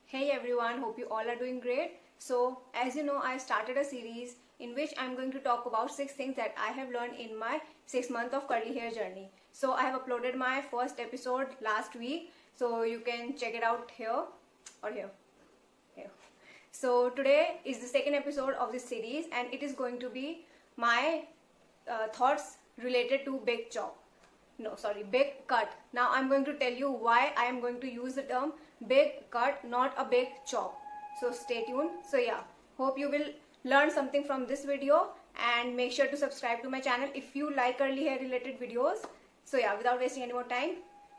Hey everyone, hope you all are doing great. So, as you know, I started a series in which I'm going to talk about 6 things that I have learned in my 6 month of curly hair journey. So, I have uploaded my first episode last week, so you can check it out here or here. So, today is the second episode of this series and it is going to be my thoughts related to big chop. Big cut. Now I'm going to tell you why I am going to use the term big cut, not a big chop. So stay tuned. So yeah, hope you will learn something from this video and make sure to subscribe to my channel if you like curly hair related videos. So yeah, without wasting any more time,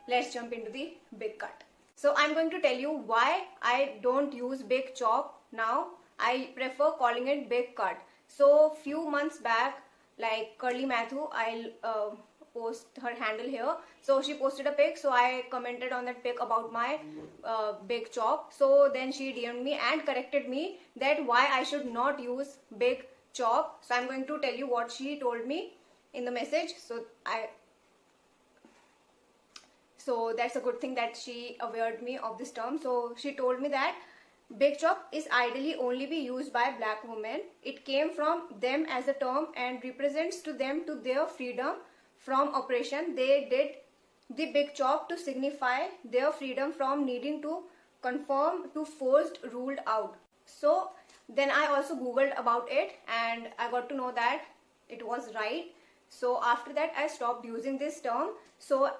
let's jump into the big cut. So I'm going to tell you why I don't use big chop now. I prefer calling it big cut. So few months back, like Curly Mathu, I'll post her handle here. So she posted a pic, so I commented on that pic about my big chop. So then she DM'd me and corrected me that why I should not use big chop. So I'm going to tell you what she told me in the message. So that's a good thing that she awared me of this term. So she told me that big chop is ideally only be used by black women. It came from them as a term and represents to them to their freedom from oppression. They did the big chop to signify their freedom from needing to conform to forced ruled out. So then I also googled about it and I got to know that it was right. So after that I stopped using this term. So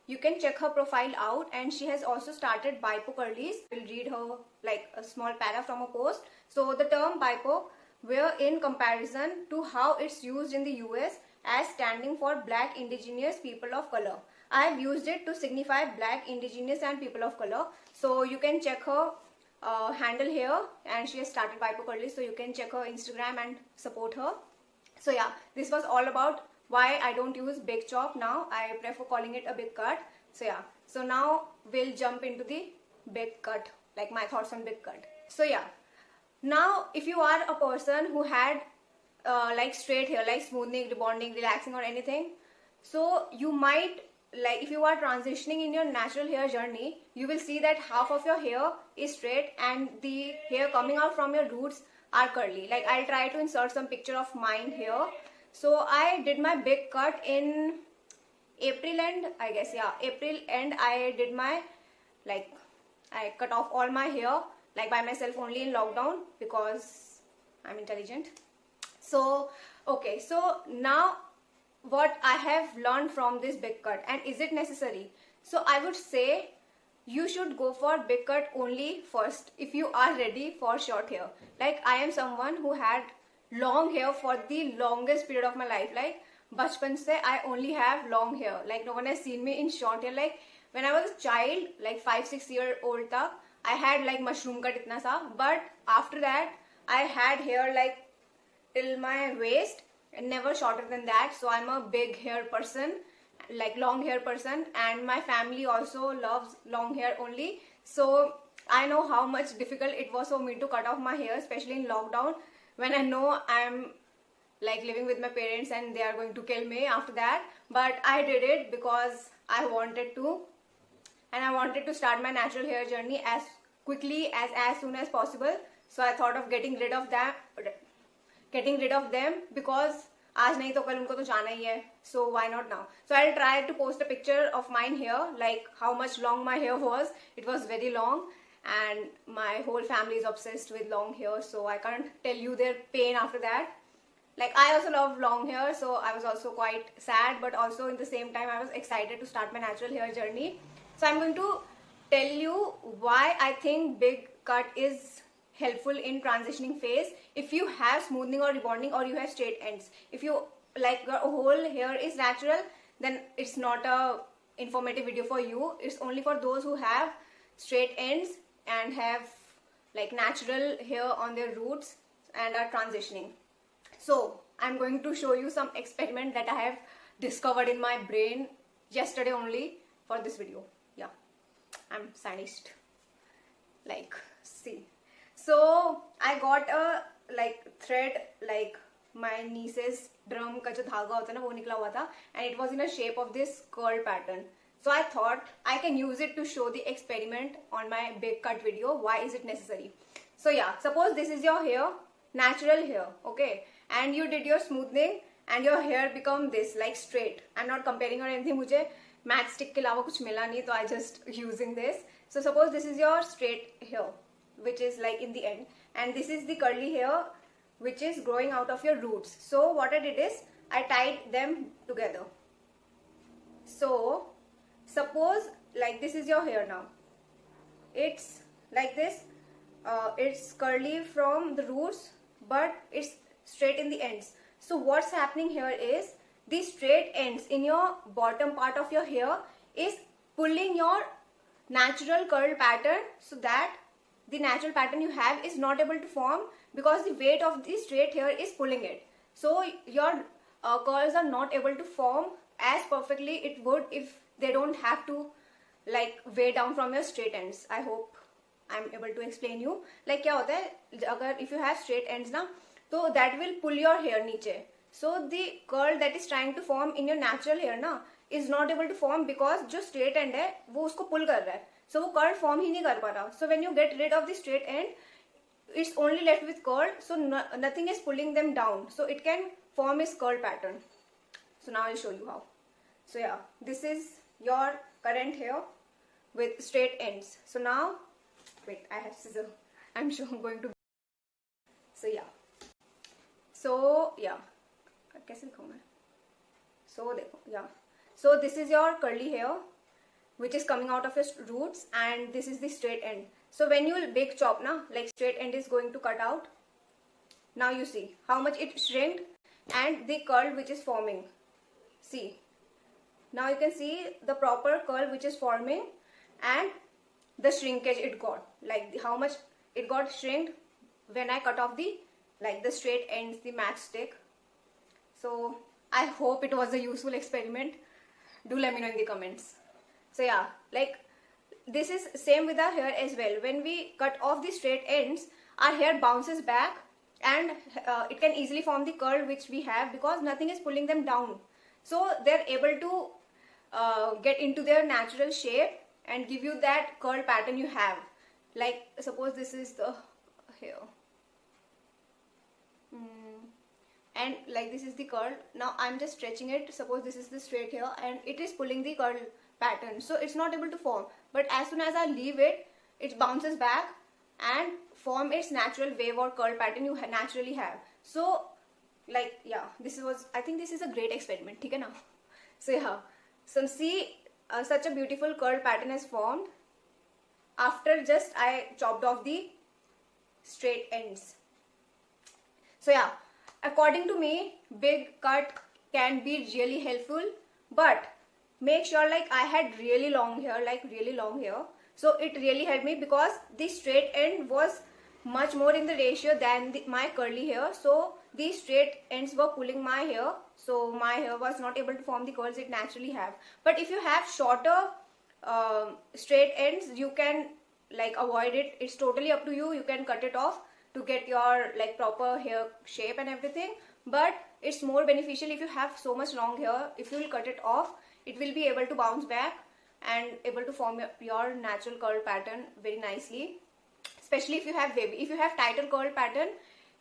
you can check her profile out and she has also started BIPOC curlies. We'll read her like a small para from a post. So the term BIPOC, where in comparison to how it's used in the US as standing for Black Indigenous People of Color. I have used it to signify Black, Indigenous and People of Color. So you can check her handle here and she has started BIPOC curlies. So you can check her Instagram and support her. So yeah, this was all about why I don't use big chop now. I prefer calling it a big cut. So yeah, so now we'll jump into the big cut, like my thoughts on big cut. So yeah, now if you are a person who had like straight hair, like smoothing, rebonding, relaxing or anything, so you might, like if you are transitioning in your natural hair journey, you will see that half of your hair is straight and the hair coming out from your roots are curly. Like I'll try to insert some picture of mine here. So I did my big cut in April end, I guess, yeah, April end. I did my, like, I cut off all my hair, like by myself only in lockdown because I'm intelligent. So, okay, so now what I have learned from this big cut, and is it necessary? So I would say you should go for big cut only first if you are ready for short hair. Like I am someone who had long hair for the longest period of my life. Like bachpan se I only have long hair. Like no one has seen me in short hair. Like when I was a child, like 5-6 year old tak, I had like mushroom cut itna sa. But after that, I had hair like till my waist and never shorter than that. So I'm a big hair person, like long hair person, and my family also loves long hair only. So I know how much difficult it was for me to cut off my hair, especially in lockdown, when I know I'm like living with my parents and they are going to kill me after that. But I did it because I wanted to, and I wanted to start my natural hair journey as quickly as soon as possible. So I thought of getting rid of them because aaj nahi to kal unko to jana hi hai, so why not now? So I'll try to post a picture of mine here, like how much long my hair was. It was very long and my whole family is obsessed with long hair, so I can't tell you their pain after that. Like I also love long hair, so I was also quite sad, but also in the same time I was excited to start my natural hair journey. So I'm going to tell you why I think big cut is helpful in transitioning phase. If you have smoothing or rebonding or you have straight ends, if you like your whole hair is natural, then it's not a informative video for you. It's only for those who have straight ends and have like natural hair on their roots and are transitioning. So I'm going to show you some experiment that I have discovered in my brain yesterday only for this video. Yeah, I'm sadist. Like, see. So I got a like thread, like my niece's drum का जो धागा होता है ना वो निकला हुआ था, and it was in a shape of this curl pattern. So I thought I can use it to show the experiment on my big cut video. Why is it necessary? So yeah, suppose this is your hair, natural hair, okay, and you did your smoothing and your hair become this, like straight. I'm not comparing or anything, मुझे matchstick के अलावा कुछ मिला नहीं, तो I just using this. So suppose this is your straight hair, which is like in the end, and this is the curly hair which is growing out of your roots. So what I did is I tied them together. So suppose like this is your hair now. It's like this. It's curly from the roots, but it's straight in the ends. So what's happening here is the straight ends in your bottom part of your hair is pulling your natural curl pattern, so that the natural pattern you have is not able to form because the weight of the straight hair is pulling it. So your curls are not able to form as perfectly it would if they don't have to like weigh down from your straight ends. I hope I'm able to explain you. Like क्या होता है अगर if you have straight ends ना, तो that will pull your hair नीचे. So the curl that is trying to form in your natural hair ना is not able to form because जो straight end है वो उसको pull कर रहा है. So वो curl form ही नहीं कर पा रहा. So when you get rid of the straight end, it's only left with curl. So nothing is pulling them down. So it can form its curl pattern. So now I'll show you how. So yeah, this is your current hair with straight ends. So now, wait, I have scissors. I'm sure I'm going to. So yeah. So yeah. कैसे दिखाऊं मैं? So देखो, yeah. So this is your curly hair, which is coming out of your roots, and this is the straight end. So when you will big chop na, like straight end is going to cut out. Now you see how much it shrinked and the curl which is forming. See. Now you can see the proper curl which is forming and the shrinkage it got. Like how much it got shrinked when I cut off the like the straight ends, the matchstick. So I hope it was a useful experiment. Do let me know in the comments. So yeah, like this is same with our hair as well. When we cut off the straight ends, our hair bounces back and it can easily form the curl which we have because nothing is pulling them down. So they're able to get into their natural shape and give you that curl pattern you have. Like suppose this is the hair. And like this is the curl. Now I'm just stretching it. Suppose this is the straight hair and it is pulling the curl pattern, so it's not able to form. But as soon as I leave it, it bounces back and form its natural wave or curl pattern you naturally have. So like yeah, I think this is a great experiment. ठीक है ना? So yeah, so see such a beautiful curl pattern has formed after just I chopped off the straight ends. So yeah, according to me, big cut can be really helpful, but make sure like I had really long hair, like really long hair. So it really helped me because the straight end was much more in the ratio than my curly hair. So these straight ends were pulling my hair. So my hair was not able to form the curls it naturally have. But if you have shorter straight ends, you can like avoid it. It's totally up to you. You can cut it off to get your like proper hair shape and everything. But it's more beneficial if you have so much long hair. If you will cut it off, it will be able to bounce back and able to form your natural curl pattern very nicely. Especially if you have wavy. If you have tighter curl pattern,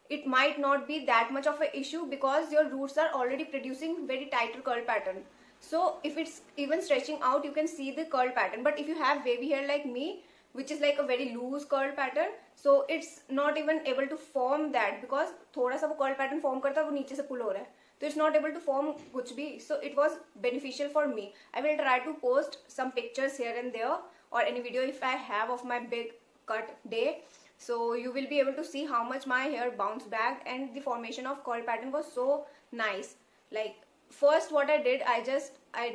it might not be that much of an issue because your roots are already producing very tighter curl pattern. So if it's even stretching out, you can see the curl pattern. But if you have wavy hair like me, which is like a very loose curl pattern, so it's not even able to form that because थोड़ा सा वो curl pattern form करता है वो नीचे से pull हो रहा है, so it's not able to form कुछ भी. So it was beneficial for me. I will try to post some pictures here and there or any video if I have of my big cut day. So you will be able to see how much my hair bounced back and the formation of curl pattern was so nice. Like first what I did, I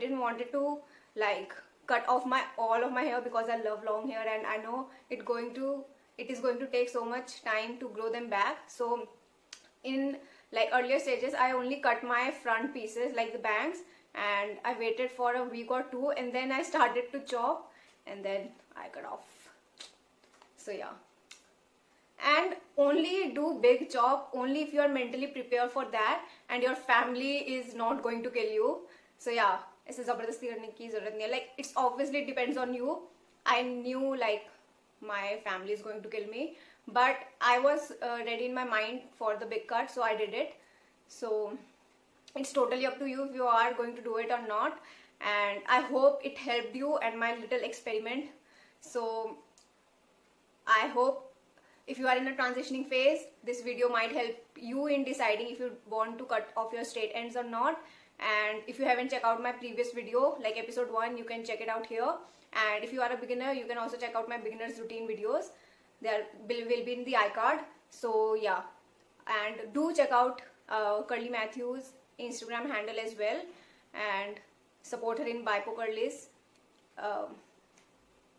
didn't wanted to like cut off all of my hair because I love long hair and I know it is going to take so much time to grow them back. So in like earlier stages, I only cut my front pieces like the bangs and I waited for a week or two and then I started to chop and then I cut off. So yeah, and only do big chop only if you are mentally prepared for that and your family is not going to kill you. So yeah, ऐसे जबरदस्ती करने की जरूरत नहीं है. Like it's obviously depends on you. I knew like my family is going to kill me, but I was ready in my mind for the big cut, so I did it. So it's totally up to you if you are going to do it or not, and I hope it helped you and my little experiment. So I hope if you are in a transitioning phase, this video might help you in deciding if you want to cut off your straight ends or not. And if you haven't checked out my previous video, like episode 1, you can check it out here. And if you are a beginner, you can also check out my beginner's routine videos. Will be in the iCard. So yeah, and do check out Curly Matthews Instagram handle as well, and support her in Bipo Curly's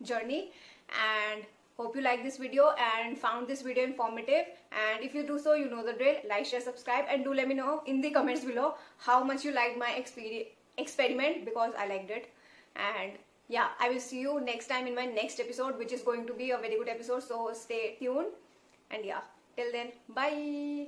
journey. And hope you like this video and found this video informative, and if you do so, you know the drill. Like, share, subscribe, and do let me know in the comments below how much you liked my experiment, because I liked it. And yeah, I will see you next time in my next episode, which is going to be a very good episode, so stay tuned. And yeah, till then, bye.